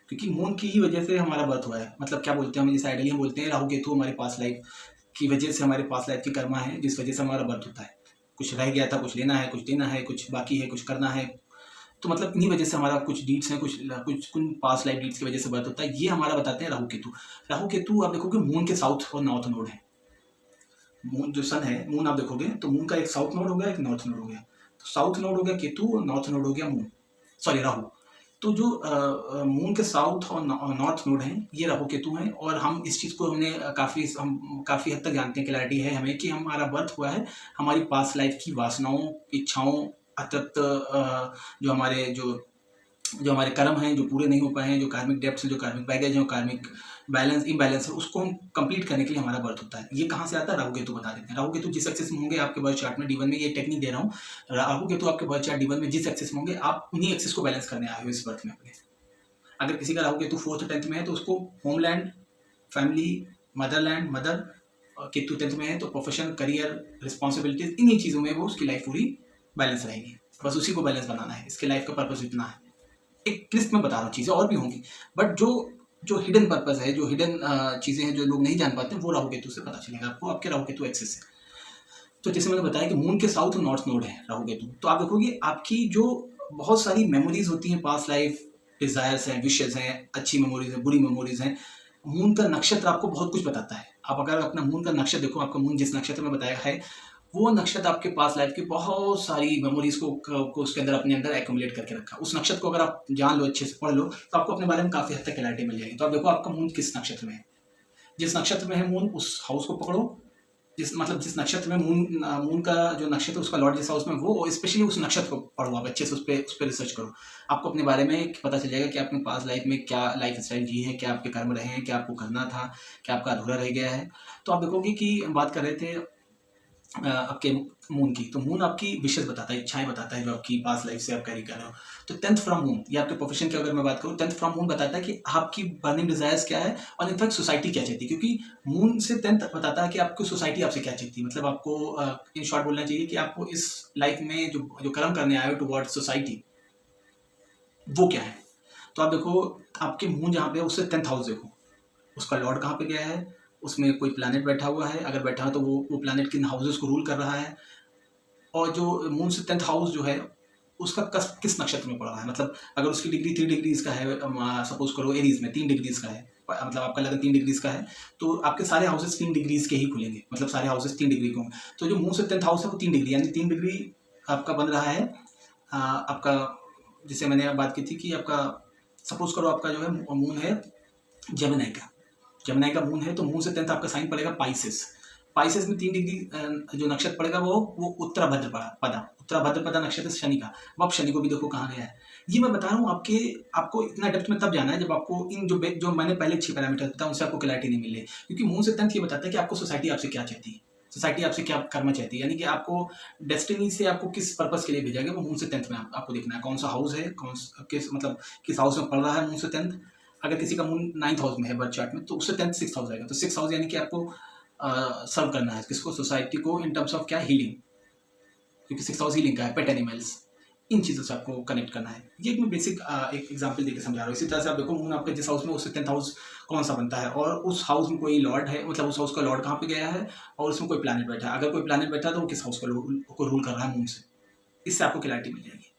Speaker 1: क्योंकि मून की ही वजह से हमारा बर्थ हुआ है। मतलब क्या बोलते हैं हम, जिस आइडियली हम बोलते हैं राहु केतु हमारे पास लाइफ की वजह से, हमारे पास लाइफ की कर्मा है, जिस वजह से हमारा बर्थ होता है। कुछ रह गया था, कुछ लेना है, कुछ देना है, कुछ बाकी है, कुछ करना है, तो मतलब इन्हीं वजह से हमारा कुछ डीड्स हैं, कुछ पास्ट लाइफ डीड्स की वजह से बर्थ होता है। ये हमारा बताते हैं राहु केतु। राहु केतु आप देखोगे मून के साउथ और नॉर्थ नोड है। मून जो सन है, मून आप देखोगे तो मून का एक साउथ नोड हो गया, एक नॉर्थ नोड हो गया। तो साउथ नोड हो गया केतु और नॉर्थ नोड हो गया मून, सॉरी राहु। तो जो मून के साउथ और नॉर्थ नोड हैं, ये राहु केतु हैं। और हम इस चीज़ को हम काफ़ी हद तक जानते हैं, क्लैरिटी है हमें कि हमारा बर्थ हुआ है हमारी पास्ट लाइफ की वासनाओं, इच्छाओं, अतृप्त जो हमारे कर्म हैं, जो पूरे नहीं हो पाए हैं, जो कार्मिक डेप्थ है, जो कार्मिक बैगेज है, जो कार्मिक बैलेंस इम्बैलेंस है, उसको हम कंप्लीट करने के लिए हमारा बर्थ होता है। ये कहाँ से आता है, राहु केतु बता देते हैं। राहु केतु जिस एक्सेस में होंगे आपके बर्थ चार्ट में, D1 में, ये टेक्निक दे रहा हूँ, राहु केतु आपके बर्थ चार्ट D1 में जिस एक्सेस में होंगे, आप उन्हीं एक्सेस को बैलेंस करने आए हो इस बर्थ में अपने। अगर किसी का राहु केतु 4th 10th में है तो उसको homeland, family, Motherland, mother, Ketu 10th में है तो प्रोफेशन, करियर, रिस्पॉन्सिबिलिटीज, इन्हीं चीज़ों में वो उसकी लाइफ पूरी बैलेंस रहेगी। बस उसी को बैलेंस बनाना है, इसके लाइफ का पर्पस इतना है। एक लिस्ट में बता रहा हूँ, चीज़ें और भी होंगी, बट जो जो हिडन पर्पस है, जो हिडन चीज़ें हैं, जो लोग नहीं जान पाते, वो राहु केतु से पता चलेगा आपको, आपके राहु केतु एक्सेस से। तो जैसे मैंने बताया कि मून के साउथ और नॉर्थ नोड है राहु केतु, तो आप देखोगे आपकी जो बहुत सारी मेमोरीज होती हैं, पास्ट लाइफ डिज़ायर्स हैं, विशेज़ हैं, अच्छी मेमोरीज हैं, बुरी मेमोरीज हैं, मून का नक्षत्र आपको बहुत कुछ बताता है। आप अगर अपना मून का नक्षत्र देखो, आपका मून जिस नक्षत्र में बताया है, वो नक्षत्र आपके पास लाइफ की बहुत सारी मेमोरीज को उसके अंदर अपने अंदर एक्यूमुलेट करके रखा। उस नक्षत्र को अगर आप जान लो, अच्छे से पढ़ लो, तो आपको अपने बारे में काफ़ी हद तक क्लैरिटी मिल जाएगी। तो आप देखो आपका मून किस नक्षत्र में है, जिस नक्षत्र में है मून, उस हाउस को पकड़ो, जिस नक्षत्र में मून का जो नक्षत्र उसका लॉर्ड जिस हाउस में, वो स्पेशली उस नक्षत्र को पढ़ो, आप अच्छे से उस पर रिसर्च करो। आपको अपने बारे में पता चल जाएगा कि आपने पास लाइफ में क्या लाइफ स्टाइल जी है, क्या आपके कर्म रहे हैं, क्या आपको करना था, क्या आपका अधूरा रह गया है। तो आप देखोगे कि हम बात कर रहे थे आपके मून की, तो मून आपकी विशेष बताता है, इच्छाएं बताता है, जो आपकी पास लाइफ से आप कैरी कर रहे हो। तो 10th फ्रॉम मून, ये आपके प्रोफेशन की अगर मैं बात करूँ, 10th फ्रॉम मून बताता है कि आपकी बर्निंग डिजायर्स क्या है, और इनफैक्ट सोसाइटी क्या चाहती है, क्योंकि मून से 10th बताता है कि आपको सोसाइटी आपसे क्या चाहती है। मतलब आपको इन शॉर्ट बोलना चाहिए कि आपको इस लाइफ में जो कर्म करने आए हो टुवर्ड्स सोसाइटी, वो क्या है। तो आप देखो आपके मून जहाँ पे है उससे 10th हाउस देखो, उसका लॉर्ड कहाँ पे गया है, उसमें कोई प्लैनेट बैठा हुआ है, अगर बैठा है तो वो प्लैनेट किन हाउसेस को रूल कर रहा है, और जो मून से 10th हाउस जो है उसका किस नक्षत्र में पड़ रहा है। मतलब अगर उसकी डिग्री 3 डिग्रीज का है, सपोज करो एरीज में 3 डिग्रीज का है, मतलब आपका लगन 3 डिग्रीज का है, तो आपके सारे हाउसेस 3 डिग्रीज के ही खुलेंगे, मतलब सारे हाउसेस 3 डिग्री के होंगे। तो जो मून से 10th हाउस है वो 3 डिग्री, यानी 3 डिग्री आपका बन रहा है आपका, जिसे मैंने बात की थी कि आपका सपोज करो आपका जो है मून है जेमिनी का, जमुनाई का मून है, तो मून से 10th आपका साइन पड़ेगा पाइसेस। पाइसेस में 3 डिग्री जो नक्षत्र पड़ेगा वो उत्तरा भद्रपदा, उत्तरा भद्रपदा नक्षत्र शनि का। अब आप शनि को भी देखो कहाँ गया है। ये मैं बता रहा हूँ आपको इतना डेप्थ में तब जाना है जब आपको इन जो मैंने पहले 6 पैरामीटर बताया उनसे आपको क्लैरिटी नहीं मिले, क्योंकि मून से 10th ये बताता है कि आपको सोसाइटी आपसे क्या चाहती है, सोसाइटी आपसे क्या करना चाहती है, यानी कि आपको डेस्टिनी से आपको किस पर्पस के लिए भेजा गया, वो मून से 10th में आपको देखना है। कौन सा हाउस है, किस हाउस में पड़ रहा है मून से 10th। अगर किसी का मून 9th हाउस में है बर्थ चार्ट में, तो उससे 10th 6th हाउस आएगा। तो 6th हाउस यानी कि आपको सर्व करना है किसको, सोसाइटी को, इन टर्म्स ऑफ क्या, हीलिंग, क्योंकि 6th हाउस हीलिंग का है, पेट एनिमल्स, इन चीज़ों से आपको कनेक्ट करना है। ये एक मैं बेसिक एक एग्जांपल देकर समझा रहा हूँ। इसी तरह से आप देखो मून आपके जिस हाउस में, उससे 10th हाउस कौन सा बनता है, और उस हाउस में कोई लॉर्ड है, मतलब उस हाउस का लॉर्ड कहाँ पे गया है, और उसमें कोई प्लैनेट बैठा है। अगर कोई प्लैनेट बैठा है तो वो किस हाउस को रूल कर रहा है मून से। इससे आपको क्लैरिटी मिल जाएगी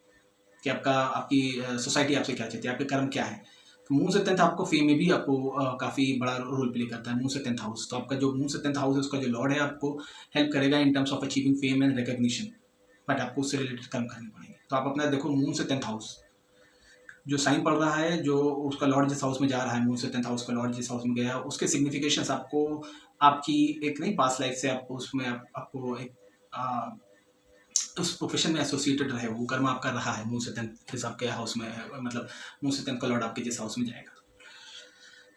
Speaker 1: कि आपकी सोसाइटी आपसे क्या चाहती है, आपके कर्म क्या है। तो मून से 10th आपको फेम में भी आपको काफ़ी बड़ा रोल प्ले करता है मून से 10th हाउस। तो आपका जो मून से 10th हाउस है उसका जो लॉर्ड है आपको हेल्प करेगा in terms of achieving fame and recognition, but आपको उससे रिलेटेड कर्म करने पड़ेंगे। तो आप अपना देखो मून से 10th हाउस, जो साइन पड़ रहा है, जो उसका लॉर्ड जिस हाउस में जा रहा है, मून से 10th हाउस का लॉर्ड जिस हाउस में गया है, उसके सिग्निफिकेशंस आपको आपकी एक नहीं पास्ट लाइफ से आपको उसमें आपको एक उस प्रोफेशन में एसोसिएटेड रहे, वो कर्म आपका रहा है, मून से 10th हिसाब के हाउस में है, मतलब मून से 10th का लॉर्ड आपके जिस हाउस में जाएगा।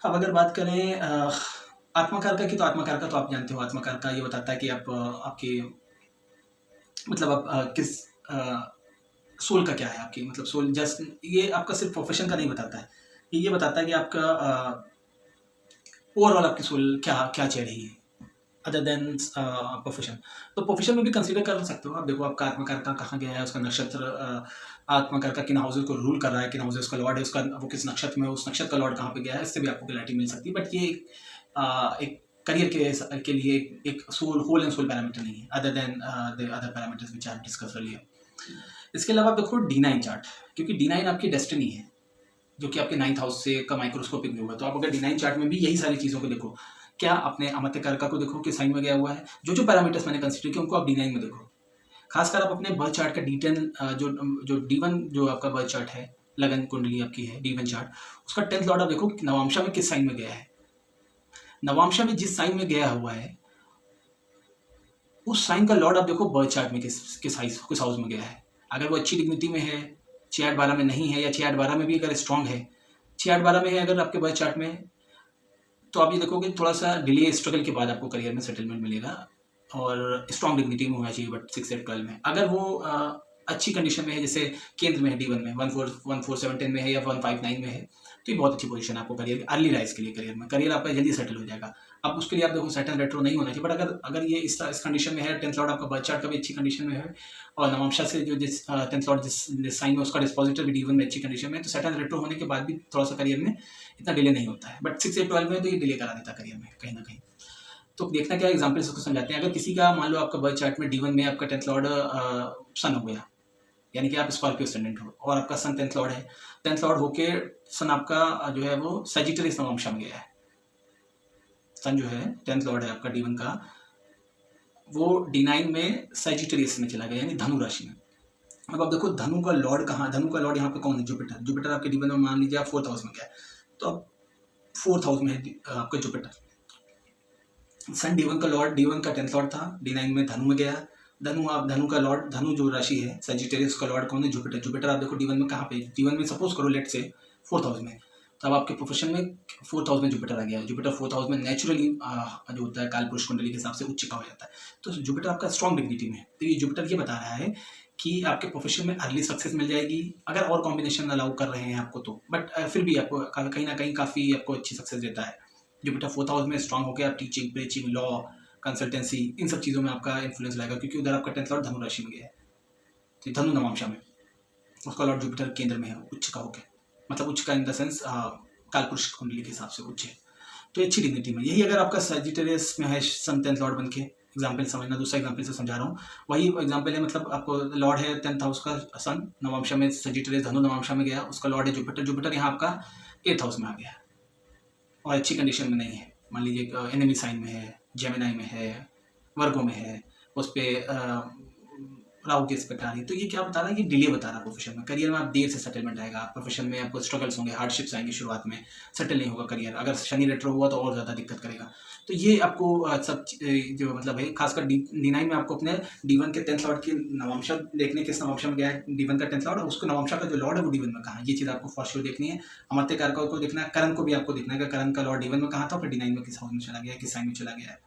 Speaker 1: अब अगर बात करें आत्मकारका की, तो आत्मकारका तो आप जानते हो, आत्मकारका ये बताता है कि आप आपके मतलब आप किस सोल का क्या है आपकी, मतलब सोल जस्ट ये आपका सिर्फ प्रोफेशन का नहीं बताता है, ये बताता है कि आपका ओवरऑल आपकी सोल क्या क्या चाह रही है अदर देन प्रोफेशन। तो प्रोफेशन में भी कंसीडर कर सकते हो आप। देखो आपका आत्मकारका कहाँ गया है, उसका नक्षत्र आत्मकारका किन हाउसेज को रूल कर रहा है, किन हाउसेज का लॉर्ड है, उसका वो किस नक्षत्र में, उस नक्षत्र का लॉर्ड कहाँ पे गया है, इससे भी आपको क्लैरिटी मिल सकती है। बट ये एक करियर के लिए एक sole whole and sole parameter नहीं है other than the other parameters which I have discuss earlier. इसके अलावा आप देखो D9 चार्ट, क्योंकि D9 आपकी डेस्टिनी है जो कि आपके 9th हाउस से का माइक्रोस्कोपिक व्यू है। तो आप अगर D9 चार्ट में भी यही सारी चीज़ों को देखो, क्या अपने अमत्यकारका को देखो कि साइन में गया हुआ है, जो पैरामीटर्स मैंने कंसिडर किए उनको आप D9 में देखो। खासकर आप अपने बर्थ चार्ट का D10 जो D1 जो आपका बर्थ चार्ट है, लगन कुंडली आपकी है D1 चार्ट, उसका 10th लॉर्ड आप देखो नवांशा में किस साइन में गया है। नवांशा में जिस साइन में गया हुआ है उस साइन का लॉर्ड आप देखो बर्थ चार्ट में किस हाउस में गया है। अगर वो अच्छी डिग्निटी में है, 6-8-12 में नहीं है, या 6-8-12 में भी अगर स्ट्रांग है, 6-8-12 में है अगर आपके बर्थ चार्ट में, तो आप ये देखोगे थोड़ा सा डिले स्ट्रगल के बाद आपको करियर में सेटलमेंट मिलेगा और स्ट्रांग डिग्निटी में होना चाहिए। बट 6-8-12 में अगर वो अच्छी कंडीशन में है, जैसे केंद्र में है D1 में 14710 में है या 159 में है, तो ये बहुत अच्छी पोजीशन है आपको करियर अर्ली राइज के लिए। करियर आपका जल्दी सेटल हो जाएगा। अब उसके लिए आप देखो सैटर्न रेट्रो नहीं होना चाहिए, बट अगर ये इस कंडीशन में है, 10th लॉर्ड आपका बर्थ चार्ट का भी अच्छी कंडीशन में है और नवंशा से जो जिस 10th लॉर्ड जिस साइन में उसका डिस्पोजिटर भी D1 में अच्छी कंडीशन में है, तो सैटर्न रेट्रो होने के बाद भी थोड़ा सा करियर में इतना डिले नहीं होता है। बट 6-8-12 में तो ये डिले करा देता है करियर में कहीं ना कहीं। तो देखना क्या एग्जाम्पल इसको समझाते हैं। अगर किसी का मान लो आपका बर्थ चार्ट में D1 में आपका 10th लॉर्ड सन हो गया, यानी कि आप स्कॉर्पियो असेंडेंट हो और आपका सन 10th लॉर्ड है, 10th लॉर्ड होके सन आपका जो है वो सजिटेरियस नवंशा में गया है। सन जो है 10th लॉर्ड है आपका D1 का, वो D9 में सजिटेरियस में चला गया, यानी धनु राशि में। अब आप देखो धनु का लॉर्ड कहाँ, धनु का लॉर्ड यहाँ पे कौन है, जुपिटर। जुपिटर आपके D1 में मान लीजिए आप 4th हाउस में गया, तो अब 4th हाउस में है आपका जुपिटर। सन D1 का लॉर्ड, D1 का 10th लॉर्ड था, D9 में धनु में गया। धनु का लॉर्ड, धनु जो राशि है सजिटेरियस का लॉर्ड कौन है, जुपिटर। जुपिटर आप देखो D1 में कहाँ पे, D1 में सपोज करो लेट से 4th हाउस में, तो अब आपके प्रोफेशन में 4th हाउस में जुपिटर आ गया। जुपिटर 4th हाउस में नेचुरली जो होता है कालपुरुष कुंडली के हिसाब से उच्च का हो जाता है, तो जुपिटर आपका स्ट्रॉन्ग डिग्निटी में है। तो ये जुपिटर ये बता रहा है कि आपके प्रोफेशन में अर्ली सक्सेस मिल जाएगी अगर और कॉम्बिनेशन अलाउ कर रहे हैं आपको तो, बट फिर भी आपको कहीं ना कहीं काफ़ी आपको अच्छी सक्सेस देता है। जुपिटर 4th हाउस में स्ट्रांग होकर आप टीचिंग, प्रीचिंग, लॉ, कंसल्टेंसी, इन सब चीज़ों में आपका इन्फ्लुएंस लाएगा, क्योंकि उधर आपका 10th लॉर्ड धनु राशि में गया है, तो धनु नवांशा में उसका लॉर्ड जुपिटर केंद्र में है उच्च का होकर, मतलब उच्च का इन द सेंस कालपुरुष कुंडली के हिसाब से उच्च है, तो अच्छी डिग्निटी में। यही अगर आपका सजिटेरियस में है सन 10th लॉर्ड बन के, एग्जाम्पल समझना, दूसरा एग्जाम्पल से समझा रहा हूँ, वही एग्जाम्पल है। मतलब आपको लॉर्ड है 10th हाउस का सन नवांशा में, सजिटेरियस धनु नवांशा में गया, उसका लॉर्ड है जुपिटर। जुपिटर यहाँ आपका 8th हाउस में आ गया और अच्छी कंडीशन में नहीं है। मान लीजिए एनिमी साइन में है, जेमिनाई में है, वर्गो में है, उस पर राहु की एस्पेक्ट आ रही है, तो ये क्या बता रहा है, ये डिले बता रहा है प्रोफेशन में। करियर में आप देर से सेटलमेंट आएगा, प्रोफेशन में आपको स्ट्रगल्स होंगे, हार्डशिप्स आएंगे, शुरुआत में सेटल नहीं होगा करियर। अगर शनि रेट्रो हुआ तो और ज़्यादा दिक्कत करेगा। तो ये आपको सब जो मतलब है, खासकर D9 में आपको अपने D1 के 10th लॉर्ड की नवांशा देखने, किस नवांशा में गया है D1 का 10th लॉर्ड, उसको नवांशा का जो लॉर्ड है वो D1 में कहाँ है, ये चीज़ आपको फॉर श्योर देखनी है। अमात्य कारकों को देखना है, करण को भी आपको देखना है कि करण का लॉर्ड D1 में कहाँ था, फिर D9 में किस हाउस में चला गया है, किस साइन में चला गया है,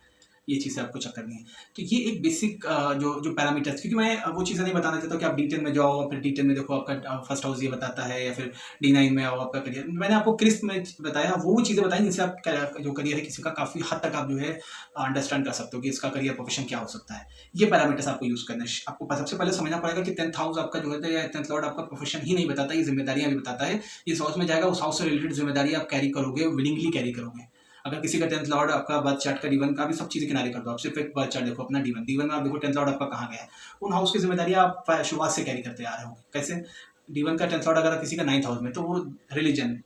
Speaker 1: ये चीज़ें आपको चेक करनी है। तो ये एक बेसिक जो पैरामीटर्स, क्योंकि मैं वो चीज़ें नहीं बताना चाहता कि आप D10 में जाओ, फिर D10 में देखो आपका फर्स्ट हाउस ये बताता है, या फिर D9 में आओ आपका करियर। मैंने आपको क्रिस्प में बताया, वो चीज़ें बताई जिससे आप जो करियर है किसी का काफ़ी हद तक आप जो है अंडरस्टैंड कर सकते हो कि इसका करियर प्रोफेशन क्या हो सकता है। ये पैरामीटर्स आपको यूज़ करना है। आपको सबसे पहले समझना पड़ेगा कि 10th हाउस आपका जो है या 10th लॉर्ड आपका प्रोफेशन ही नहीं बताता, ये जिम्मेदारियाँ भी बताता है। इस हाउस में जाएगा, उस हाउस से रिलेटेड जिम्मेदारी आप कैरी करोगे, विलिंगली कैरी करोगे। अगर किसी का 10th लॉर्ड आपका बर्थ चार्ट का D1 का भी सब चीज़ें किनारे कर दो, आप सिर्फ एक बर्थ चार्ट देखो अपना D1 में आप देखो 10th लॉर्ड आपका कहाँ गया है, उन हाउस की जिम्मेदारी आप शुरुआत से कैरी करते आ रहे हो। कैसे, D1 का 10th लॉर्ड अगर किसी का 9th हाउस में, तो वो religion,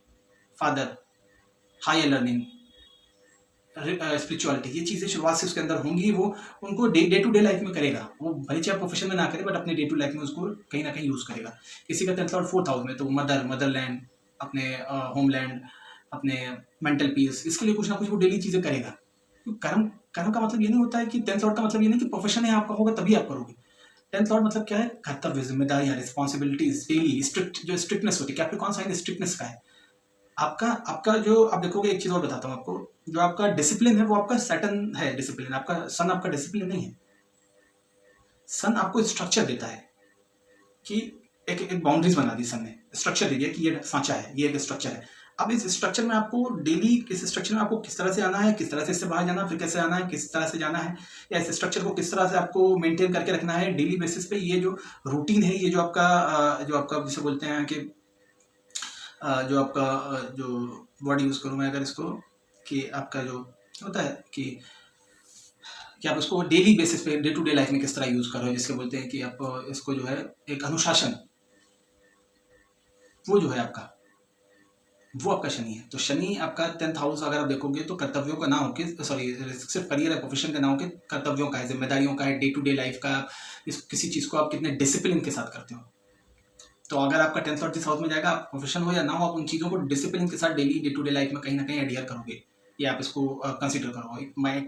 Speaker 1: father, higher learning, spirituality, ये चीज़ें शुरुआत से उसके अंदर होंगी, वो उनको डे टू डे लाइफ में करेगा। वो भले चाहे प्रोफेशन में ना करे, बट अपने डे टू लाइफ में उसको कहीं ना कहीं यूज़ करेगा। किसी का 10th लॉर्ड 4th हाउस में, तो मदरलैंड, अपने होमलैंड, अपने मेंटल पीस, इसके लिए कुछ ना कुछ वो डेली चीज़ें करेगा। कर्म कर्म का मतलब ये नहीं होता है कि 10th लॉर्ड का मतलब ये नहीं कि प्रोफेशन है आपका होगा तभी आप करोगे। 10th लॉर्ड मतलब क्या है? कर्तव्य, जिम्मेदारियां, रिस्पॉन्सिबिलिटीज, डेली स्ट्रिक्ट, जो स्ट्रिक्टनेस होती है। कैप्रिकॉर्न साइन स्ट्रिक्टनेस का है। आपका आपका जो आप देखोगे, एक चीज और बताता हूँ आपको, जो आपका डिसिप्लिन है वो आपका सैटर्न है डिसिप्लिन, आपका सन आपका डिसिप्लिन नहीं है। सन आपको स्ट्रक्चर देता है कि एक बाउंड्रीज बना दी सन ने, स्ट्रक्चर दे दिया कि ये सांचा है, ये एक स्ट्रक्चर है। अब इस स्ट्रक्चर में आपको डेली, इस स्ट्रक्चर में आपको किस तरह से आना है, किस तरह से इससे बाहर जाना, फिर कैसे आना है, किस तरह से जाना है, या इस स्ट्रक्चर को किस तरह से आपको मेंटेन करके रखना है डेली बेसिस पे। ये जो रूटीन है, ये जो आपका जिसे बोलते हैं कि जो आपका जो वर्ड यूज़ करूँ मैं अगर इसको, कि आपका जो होता है कि आप इसको डेली बेसिस पे, डे टू डे लाइफ में किस तरह यूज़ करो, जिसके बोलते हैं कि आप इसको जो है एक अनुशासन, वो जो है आपका, वो आपका शनि है। तो शनि आपका 10th हाउस अगर आप देखोगे तो कर्तव्यों का ना होके, सॉरी, सिर्फ करियर या प्रोफेशन का ना होके कर्तव्यों का है, जिम्मेदारियों का है, डे टू डे लाइफ का। किसी चीज़ को आप कितने डिसिप्लिन के साथ करते हो। तो अगर आपका 10th और 10th हाउस में जाएगा, प्रोफेशन हो या ना हो, आप उन चीज़ों को डिसिप्लिन के साथ daily day to day life में कहीं ना कहीं एडियर करोगे। ये आप इसको कंसिडर करो,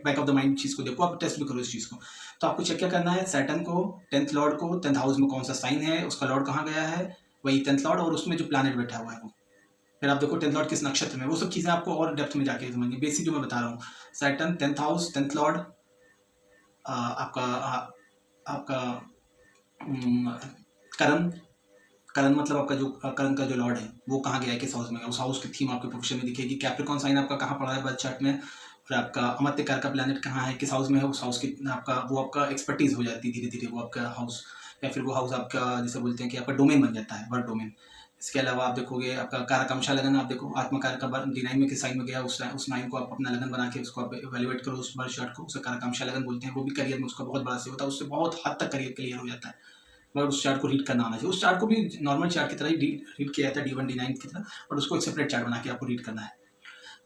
Speaker 1: बैक ऑफ द माइंड चीज़ को देखो, आप टेस्ट भी करो इस चीज़ को। तो आपको चेक क्या करना है, सैटर्न को, 10th लॉर्ड को, 10th हाउस में कौन सा साइन है, उसका लॉर्ड कहाँ गया है, वही 10th लॉर्ड, और उसमें जो प्लैनेट बैठा हुआ है वो। फिर आप देखो 10th लॉर्ड किस नक्षत्र में, वो सब चीज़ें आपको और डेप्थ में जाके समझनी। बेसिक जो मैं बता रहा हूँ, Saturn 10th house, 10th Lord, आपका आपका करण, करण मतलब आपका जो करण का जो लॉर्ड है वो कहाँ गया है, किस हाउस में गया, उस हाउस की थीम आपके प्रोफेशन में दिखेगी। कैप्रिकॉर्न साइन आपका कहाँ पड़ा है बर्थ चार्ट में, और आपका अमत्य कार का प्लैनेट कहाँ है, किस हाउस में है, उस हाउस की आपका, वो आपका एक्सपर्टीज हो जाती है धीरे धीरे, वो आपका हाउस, या फिर वो हाउस आपका जिसे बोलते हैं कि आपका डोमेन बन जाता है, वर्ड डोमेन। इसके अलावा आप देखोगे आपका कारक अंशा लगन, आप देखो आत्मकार का D9 में किस साइन में गया, उस नाइन को आप अपना लगन बना के उसको आप एवेल्युएट करो, उस बर्थ चार्ट को, उसे कारक अंशा लगन बोलते हैं। वो भी करियर में उसका बहुत बड़ा से होता है, उससे बहुत हद तक करियर क्लियर हो जाता है। मगर उस चार्ट को रीड करना आना चाहिए। उस चार्ट को भी नॉर्मल चार्ट की तरह ही रीड किया जाता है, D1 D9 की तरह, और उसको एक सेपरेट चार्ट बना के आपको रीड करना है।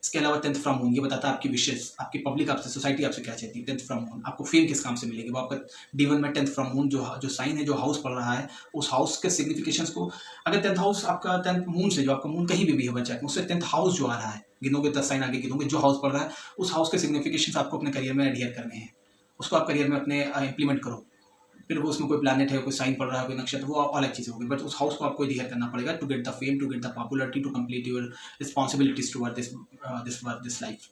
Speaker 1: इसके अलावा 10th फ्रॉम मून, ये बताता है आपकी विशेष, आपकी पब्लिक आपसे, सोसाइटी आपसे क्या चाहती है। 10th फ्रॉम मून, आपको फेम किस काम से मिलेगी, वो आपका D1 में 10th फ्रॉम मून जो साइन है, जो हाउस पढ़ रहा है, उस हाउस के सिग्निफिकेशंस को, अगर 10th हाउस आपका 10th मून से, जो आपका मून कहीं भी है बच्चा, उससे 10th हाउस जो आ रहा है, गिनोगे 10 साइन आगे गिनोगे, जो हाउस पढ़ रहा है, उस हाउस के सिग्निफिकेशंस आपको अपने करियर में एडहियर करने हैं, उसको आप करियर में अपने इंप्लीमेंट करो। फिर वो उसमें कोई प्लैनेट है, कोई साइन पड़ रहा है, कोई नक्षत्र, वो अलग चीज़ होगी, बट उस हाउस को आपको एडहियर करना पड़ेगा to get the fame, to get the popularity, to complete your responsibilities toward this life.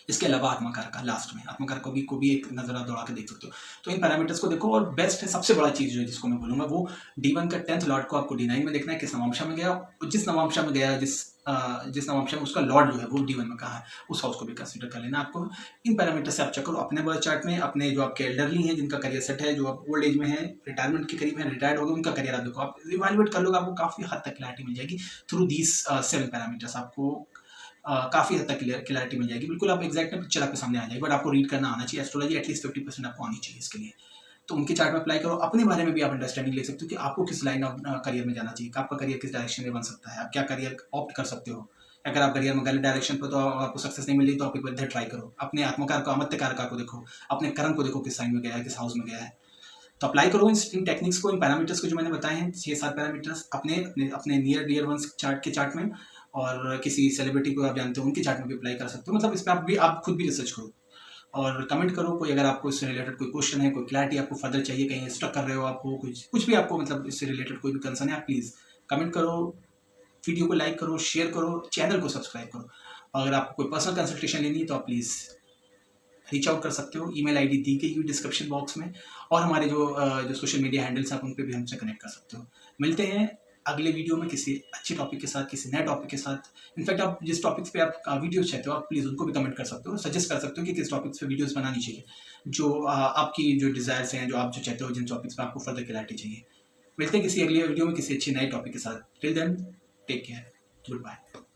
Speaker 1: इसके अलावा आत्मकार का लास्ट में, आत्मकार को भी एक नजर आप दौड़ा के देख सकते हो। तो इन पैरामीटर्स को देखो, और बेस्ट है, सबसे बड़ा चीज़ जो है जिसको मैं बोलूँगा, वो D1 का 10th लॉर्ड को आपको D9 में देखना है, किस नवांशा में गया, जिस नवांशा में गया, जिस नवांशा में उसका लॉर्ड जो है वो D1 में कहा है, उस हाउस को भी कंसिडर कर लेना आपको। इन पैरामीटर से आप चेक करो अपने बर्थ चार्ट में, अपने जो आपके एल्डरली हैं, जिनका करियर सेट है, जो आप ओल्ड एज में है, रिटायरमेंट के करीब है, रिटायर्ड हो गए, उनका करियर आप देखो, आप इवेल्युएट कर लोगे, आपको काफ़ी हद तक क्लैरिटी मिल जाएगी थ्रू दीज 7 पैरामीटर्स। आपको काफ़ी हद तक क्लैरिटी मिल जाएगी। बिल्कुल आप एग्जैक्ट में पिक्चर आपके सामने आ जाएगी, बट आपको रीड करना आना चाहिए। एस्ट्रोलॉजी एटलीस्ट 50% आपको आनी चाहिए इसके लिए। तो उनके चार्ट में अप्लाई करो, अपने बारे में भी आप अंडरस्टैंडिंग ले सकते हो कि आपको किस लाइन ऑफ करियर में जाना चाहिए, आपका करियर किस डायरेक्शन में बन सकता है, आप क्या करियर ऑप्ट कर सकते हो। अगर आप करियर में गलत डायरेक्शन पर, तो आपको सक्सेस नहीं मिली, तो आप एक बार ट्राई करो। अपने आत्मकार को, अमत्यकार को देखो, अपने कर्म को देखो, किस साइन में गया है, किस हाउस में गया है। तो अप्लाई करो इन टेक्निक्स को, इन पैरामीटर्स को जो मैंने बताए हैं, 6-7 पैरामीटर्स अपने नियर डियर वंस चार्ट में, और किसी सेलिब्रिटी को आप जानते हो उनके चार्ट में भी अप्लाई कर सकते हो। मतलब इस पर आप खुद भी रिसर्च करो और कमेंट करो। कोई अगर आपको इससे रिलेटेड कोई क्वेश्चन है, कोई क्लैरिटी आपको फर्दर चाहिए, कहीं स्टक कर रहे हो, आपको कुछ भी आपको मतलब इससे रिलेटेड कोई भी कंसर्न है, आप प्लीज़ कमेंट करो, वीडियो को लाइक करो, शेयर करो, चैनल को सब्सक्राइब करो। अगर आपको कोई पर्सनल कंसल्टेशन लेनी है तो आप प्लीज़ रीच आउट कर सकते हो। ईमेल आईडी दी गई हुई डिस्क्रिप्शन बॉक्स में, और हमारे जो सोशल मीडिया हैंडल्स हैं उन पर भी हमसे कनेक्ट कर सकते हो। मिलते हैं अगले वीडियो में किसी अच्छे टॉपिक के साथ, किसी नए टॉपिक के साथ। इनफैक्ट आप जिस टॉपिक्स पे आप वीडियोस चाहते हो, आप प्लीज़ उनको भी कमेंट कर सकते हो, सजेस्ट कर सकते हो कि किस टॉपिक्स पे वीडियोस बनानी चाहिए, जो आपकी जो डिज़ायर्स हैं, जो आप जो चाहते हो, जिन टॉपिक्स पे आपको फर्दर क्लैरिटी चाहिए। मिलते हैं किसी अगले वीडियो में किसी अच्छे नए टॉपिक के साथ। Till then take care, good bye.